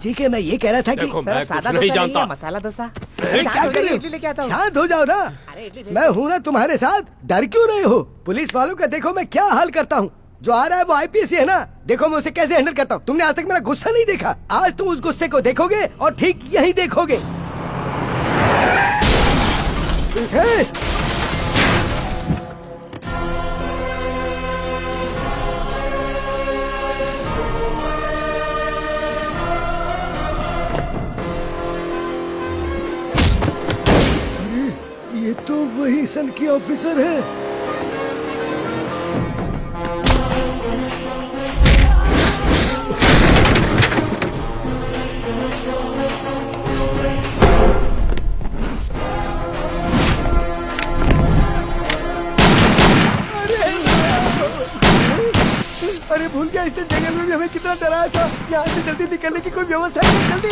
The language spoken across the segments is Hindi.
ठीक है, मैं ये कह रहा था कि देखो, सर, मैं सादा कुछ नहीं डोसा जानता। है, मसाला डोसा। क्या शांत हो कर रहे जाइए, हो? इडली लेके आता हूँ। शांत हो जाओ ना। अरे इडली मैं हूँ ना तुम्हारे साथ, डर क्यों रहे हो? पुलिस वालों का देखो मैं क्या हाल करता हूँ। जो आ रहा है वो आईपीएस है ना, देखो मैं उसे कैसे हैंडल करता हूँ। तुमने आज तक मेरा गुस्सा नहीं देखा, आज तुम उस गुस्से को देखोगे और ठीक यही देखोगे। हे! ये तो वही सन की ऑफिसर है। अरे भूल गया, इस जंगल में भी हमें कितना डराया था। यहाँ से जल्दी निकलने की कोई व्यवस्था है? जल्दी।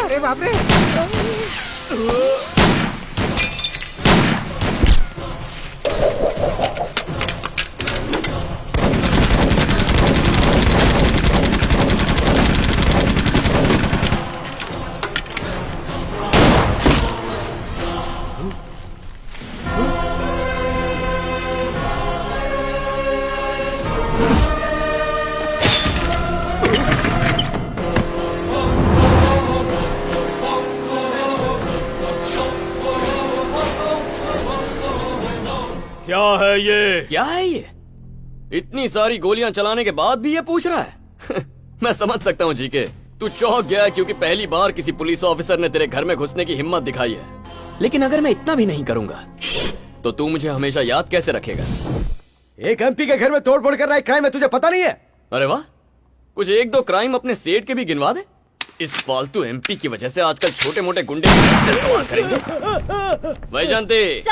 अरे बाप रे। क्या है ये? क्या है ये? इतनी सारी गोलियां चलाने के बाद भी ये पूछ रहा है? मैं समझ सकता हूँ जीके, तू चौंक गया क्योंकि पहली बार किसी पुलिस ऑफिसर ने तेरे घर में घुसने की हिम्मत दिखाई है। लेकिन अगर मैं इतना भी नहीं करूंगा तो तू मुझे हमेशा याद कैसे रखेगा? एक एमपी के घर में तोड़फोड़ कर रहा है क्राइम है, तुझे पता नहीं है? अरे वाह, कुछ एक दो क्राइम अपने सेठ के भी गिनवा दे। इस फालतू एमपी की वजह से आजकल छोटे मोटे गुंडे से सवाल करेंगे। वैजंती,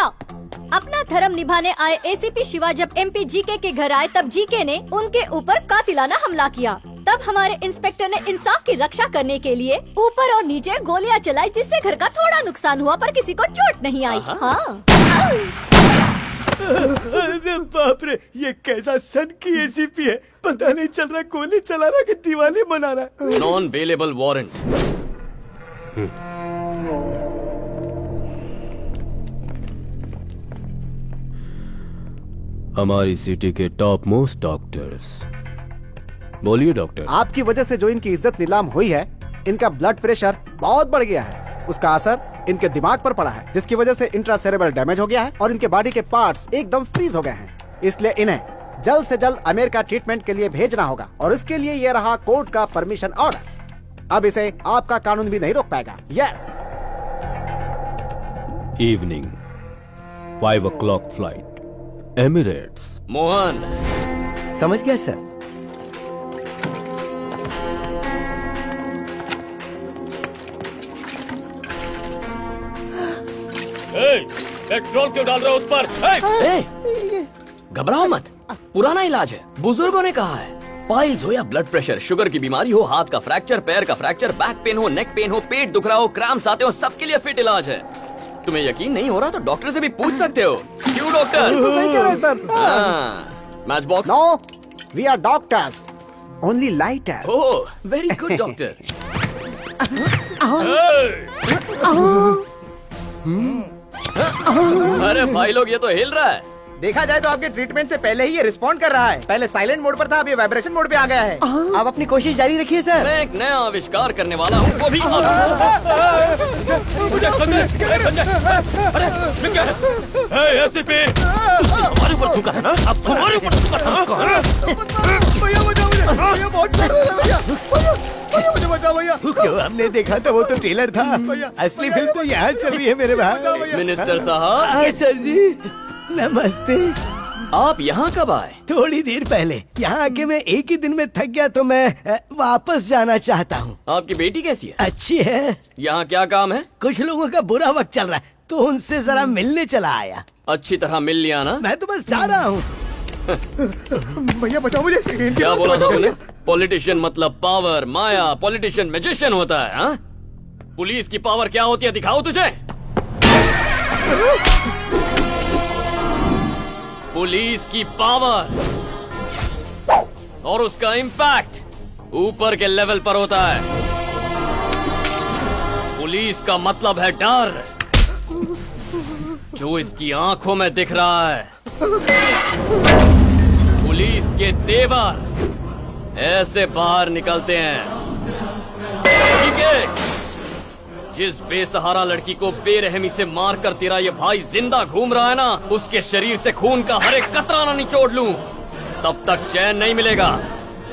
अपना धर्म निभाने आए एसीपी शिवा जब एमपी जीके के घर आए तब जीके ने उनके ऊपर कातिलाना हमला किया। तब हमारे इंस्पेक्टर ने इंसाफ की रक्षा करने के लिए ऊपर और नीचे गोलियां चलाई, जिससे घर का थोड़ा नुकसान हुआ पर किसी को चोट नहीं आई। हाँ। अरे बाप रे, ये कैसा सन की एसीपी है, पता नहीं चल रहा गोली चला रहा कि दीवाने बना रहा है। Non bailable warrant. हमारी सिटी के टॉप मोस्ट डॉक्टर्स। बोलिए डॉक्टर। आपकी वजह से जो इनकी इज्जत नीलाम हुई है, इनका ब्लड प्रेशर बहुत बढ़ गया है। उसका असर इनके दिमाग पर पड़ा है, जिसकी वजह से इंट्रासेरेब्रल डैमेज हो गया है और इनके बॉडी के पार्ट्स एकदम फ्रीज हो गए हैं। इसलिए इन्हें जल्द से जल्द अमेरिका ट्रीटमेंट के लिए भेजना होगा और इसके लिए ये रहा कोर्ट का परमिशन ऑर्डर। अब इसे आपका कानून भी नहीं रोक पाएगा। Yes. Evening 5 o'clock flight, Emirates. Mohan, समझ गया सर। पेट्रोल क्यों डाल रहे हो उस पर? घबराओ मत, पुराना इलाज है। बुजुर्गों ने कहा है, पाइल्स हो या ब्लड प्रेशर, शुगर की बीमारी हो, हाथ का फ्रैक्चर, पैर का फ्रैक्चर, बैक पेन हो, नेक पेन हो, पेट दुख रहा हो, क्रैम्प्स आते हो, सबके लिए फिट इलाज है। तुम्हें यकीन नहीं हो रहा तो डॉक्टर से भी पूछ सकते हो। क्यों डॉक्टर? सही कह रहे हैं sir. Match box. No, we are doctors, only lighter. Oh, very good doctor. अरे भाई लोग, ये तो हिल रहा है। देखा जाए तो आपके ट्रीटमेंट से पहले ही ये रिस्पॉन्ड कर रहा है। पहले साइलेंट मोड पर था, अब ये वाइब्रेशन मोड पे आ गया है। आप अपनी कोशिश जारी रखिए सर। मैं एक नया आविष्कार करने वाला हूँ, वो भी एसीपी हमारे ऊपर थूका है ना? अब हमारे ऊपर थूका था। भैया बचाओ मुझे, भैया बहुत डर रहा है भैया। भैया मुझे बचाओ भैया। क्यों, हमने देखा था वो तो ट्रेलर था, असली फिल्म तो यहाँ चल रही है मेरे भाई। मिनिस्टर साहब, सर जी नमस्ते। आप यहाँ कब आए? थोड़ी देर पहले। यहाँ आके मैं एक ही दिन में थक गया तो मैं वापस जाना चाहता हूँ। आपकी बेटी कैसी है? अच्छी है। यहाँ क्या काम है? कुछ लोगों का बुरा वक्त चल रहा है तो उनसे जरा मिलने चला आया। अच्छी तरह मिल लिया ना? मैं तो बस जा रहा हूँ। भैया बचाओ मुझे। क्या बोला था तूने? पॉलिटिशियन मतलब पावर, माया, पॉलिटिशियन मैजिशियन होता है। हाँ? पुलिस की पावर क्या होती है दिखाओ तुझे। पुलिस की पावर और उसका इम्पैक्ट ऊपर के लेवल पर होता है। पुलिस का मतलब है डर, जो इसकी आंखों में दिख रहा है। पुलिस के तेवर ऐसे बाहर निकलते हैं। ठीक है, जिस बेसहारा लड़की को बेरहमी से मारकर तेरा ये भाई जिंदा घूम रहा है ना, उसके शरीर से खून का हर एक कतरा ना निचोड़ लूं, तब तक चैन नहीं मिलेगा।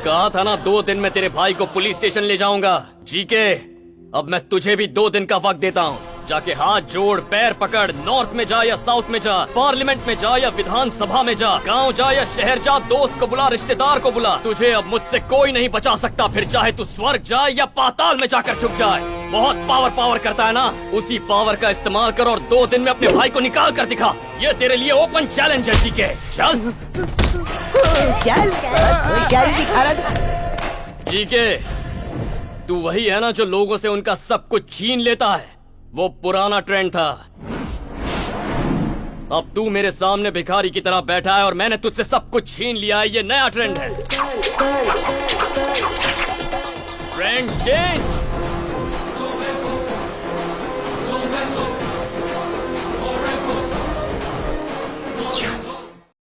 कहा था ना 2 दिन में तेरे भाई को पुलिस स्टेशन ले जाऊंगा। जीके, अब मैं तुझे भी 2 दिन का वक्त देता हूँ। जाके हाथ जोड़, पैर पकड़, नॉर्थ में जा या साउथ में जा, पार्लियामेंट में जा या विधानसभा में जा, गांव जा या शहर जा, दोस्त को बुला, रिश्तेदार को बुला, तुझे अब मुझसे कोई नहीं बचा सकता। फिर चाहे तू स्वर्ग जाए या पाताल में जाकर छुप जाए। बहुत पावर करता है ना, उसी पावर का इस्तेमाल कर और 2 दिन में अपने भाई को निकाल कर दिखा। ये तेरे लिए ओपन चैलेंज है। जीके, चल चल क्या दिखा रहा? जीके, तू वही है ना जो लोगों से उनका सब कुछ छीन लेता है। वो पुराना ट्रेंड था। अब तू मेरे सामने भिखारी की तरह बैठा है और मैंने तुझसे सब कुछ छीन लिया है। ये नया ट्रेंड है। Trend change.